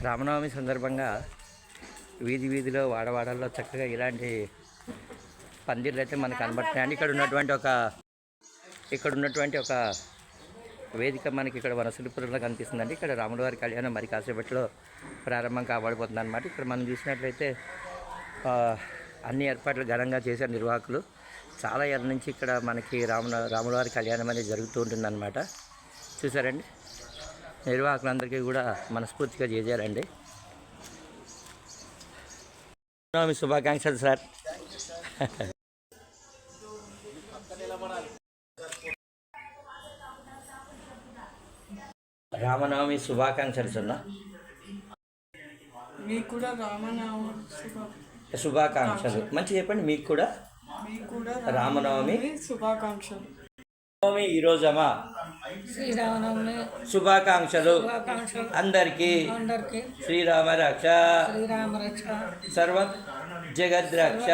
రామనవమి సందర్భంగా వీధి వీధిలో వాడవాడల్లో చక్కగా ఇలాంటి పందిర్లు అయితే మనకు కనబడుతున్నాయండి. ఇక్కడ ఉన్నటువంటి ఒక వేదిక మనకి ఇక్కడ వనసలిపురంలో కనిపిస్తుందండి. ఇక్కడ రాముల వారి కళ్యాణం మరి కాసేపట్లో ప్రారంభం కాబడిపోతుంది అనమాట. ఇక్కడ మనం చూసినట్లయితే అన్ని ఏర్పాట్లు ఘనంగా చేశారు నిర్వాహకులు. చాలా ఏళ్ళ నుంచి ఇక్కడ మనకి రాముల వారి కళ్యాణం అనేది జరుగుతూ ఉంటుందన్నమాట. చూసారండి, నిర్వాహకులందరికీ కూడా మనస్ఫూర్తిగా చేశారండి. రామనవమి శుభాకాంక్షలు సార్. రామనవమి శుభాకాంక్షలు సున్నా. మీకు కూడా రామనవమి శుభాకాంక్షలు. మంచి చెప్పండి. మీకు కూడా రామనవమి శుభాకాంక్షలు. ఈరోజమ్మా శ్రీరామనవమి శుభాకాంక్షలు అందరికీ. శ్రీరామ రక్ష సర్వ జగద్రక్ష.